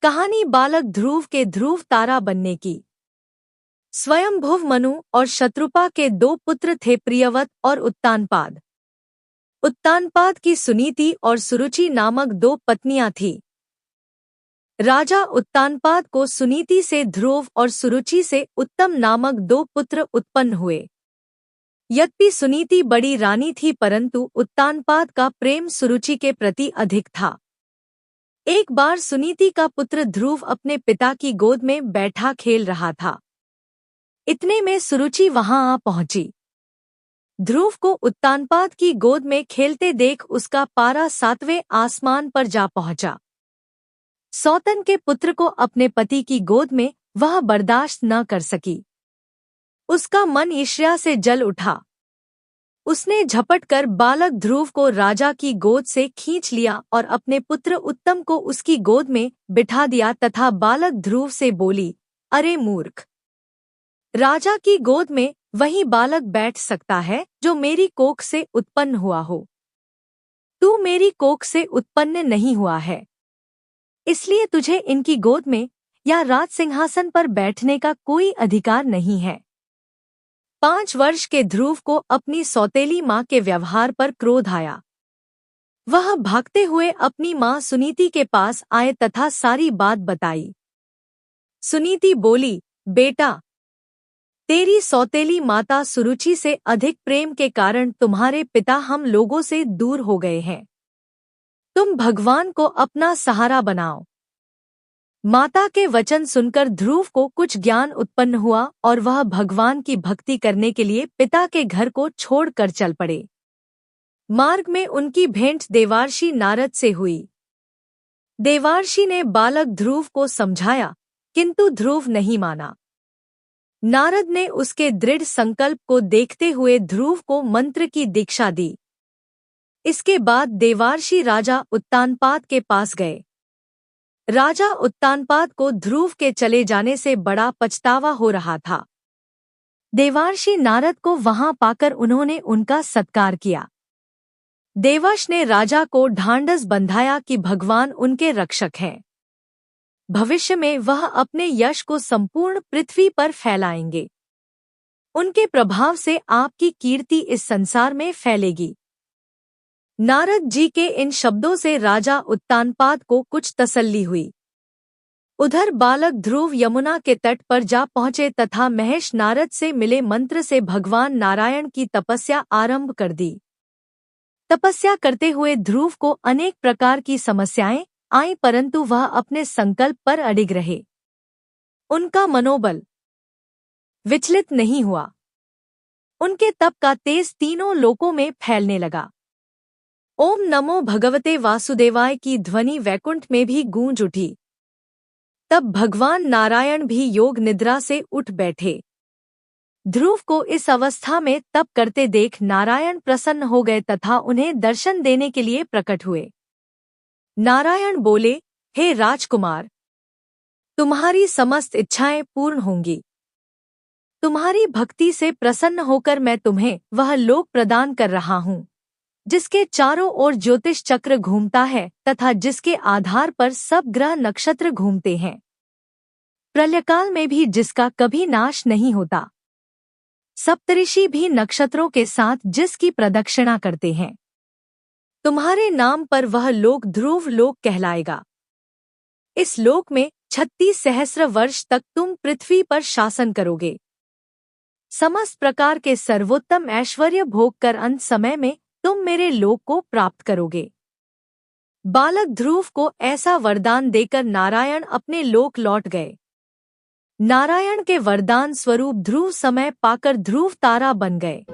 कहानी बालक ध्रुव के ध्रुव तारा बनने की। स्वयंभुव मनु और शत्रुपा के दो पुत्र थे, प्रियवत और उत्तानपाद। उत्तानपाद की सुनीति और सुरुचि नामक दो पत्नियां थीं। राजा उत्तानपाद को सुनीति से ध्रुव और सुरुचि से उत्तम नामक दो पुत्र उत्पन्न हुए। यद्यपि सुनीति बड़ी रानी थी, परंतु उत्तानपाद का प्रेम सुरुचि के प्रति अधिक था। एक बार सुनीति का पुत्र ध्रुव अपने पिता की गोद में बैठा खेल रहा था। इतने में सुरुचि वहां आ पहुंची। ध्रुव को उत्तानपाद की गोद में खेलते देख उसका पारा 7वें आसमान पर जा पहुंचा। सौतन के पुत्र को अपने पति की गोद में वह बर्दाश्त न कर सकी। उसका मन ईर्ष्या से जल उठा। उसने झपट कर बालक ध्रुव को राजा की गोद से खींच लिया और अपने पुत्र उत्तम को उसकी गोद में बिठा दिया तथा बालक ध्रुव से बोली, अरे मूर्ख! राजा की गोद में वही बालक बैठ सकता है जो मेरी कोख से उत्पन्न हुआ हो। तू मेरी कोख से उत्पन्न नहीं हुआ है, इसलिए तुझे इनकी गोद में या राज सिंहासन पर बैठने का कोई अधिकार नहीं है। 5 वर्ष के ध्रुव को अपनी सौतेली माँ के व्यवहार पर क्रोध आया। वह भागते हुए अपनी माँ सुनीति के पास आए तथा सारी बात बताई। सुनीति बोली, बेटा, तेरी सौतेली माता सुरुचि से अधिक प्रेम के कारण तुम्हारे पिता हम लोगों से दूर हो गए हैं। तुम भगवान को अपना सहारा बनाओ। माता के वचन सुनकर ध्रुव को कुछ ज्ञान उत्पन्न हुआ और वह भगवान की भक्ति करने के लिए पिता के घर को छोड़कर चल पड़े। मार्ग में उनकी भेंट देवर्षि नारद से हुई। देवर्षि ने बालक ध्रुव को समझाया, किंतु ध्रुव नहीं माना। नारद ने उसके दृढ़ संकल्प को देखते हुए ध्रुव को मंत्र की दीक्षा दी। इसके बाद देवर्षि राजा उत्तानपाद के पास गए। राजा उत्तानपाद को ध्रुव के चले जाने से बड़ा पछतावा हो रहा था। देवर्षि नारद को वहां पाकर उन्होंने उनका सत्कार किया। देवर्षि ने राजा को ढांढस बंधाया कि भगवान उनके रक्षक हैं। भविष्य में वह अपने यश को संपूर्ण पृथ्वी पर फैलाएंगे। उनके प्रभाव से आपकी कीर्ति इस संसार में फैलेगी। नारद जी के इन शब्दों से राजा उत्तानपाद को कुछ तसल्ली हुई। उधर बालक ध्रुव यमुना के तट पर जा पहुंचे तथा महेश नारद से मिले मंत्र से भगवान नारायण की तपस्या आरंभ कर दी। तपस्या करते हुए ध्रुव को अनेक प्रकार की समस्याएं आईं, परंतु वह अपने संकल्प पर अडिग रहे। उनका मनोबल विचलित नहीं हुआ। उनके तप का तेज तीनों लोकों में फैलने लगा। ओम नमो भगवते वासुदेवाय की ध्वनि वैकुंठ में भी गूंज उठी। तब भगवान नारायण भी योग निद्रा से उठ बैठे। ध्रुव को इस अवस्था में तप करते देख नारायण प्रसन्न हो गए तथा उन्हें दर्शन देने के लिए प्रकट हुए। नारायण बोले, हे राजकुमार, तुम्हारी समस्त इच्छाएं पूर्ण होंगी। तुम्हारी भक्ति से प्रसन्न होकर मैं तुम्हें वह लोक प्रदान कर रहा हूँ जिसके चारों ओर ज्योतिष चक्र घूमता है तथा जिसके आधार पर सब ग्रह नक्षत्र घूमते हैं। प्रलयकाल में भी जिसका कभी नाश नहीं होता। सप्तऋषि भी नक्षत्रों के साथ जिसकी प्रदक्षिणा करते हैं। तुम्हारे नाम पर वह लोक ध्रुव लोक कहलाएगा। इस लोक में 36 सहस्र वर्ष तक तुम पृथ्वी पर शासन करोगे। समस्त प्रकार के सर्वोत्तम ऐश्वर्य भोग कर अंत समय में तुम मेरे लोक को प्राप्त करोगे। बालक ध्रुव को ऐसा वरदान देकर नारायण अपने लोक लौट गए। नारायण के वरदान स्वरूप ध्रुव समय पाकर ध्रुव तारा बन गए।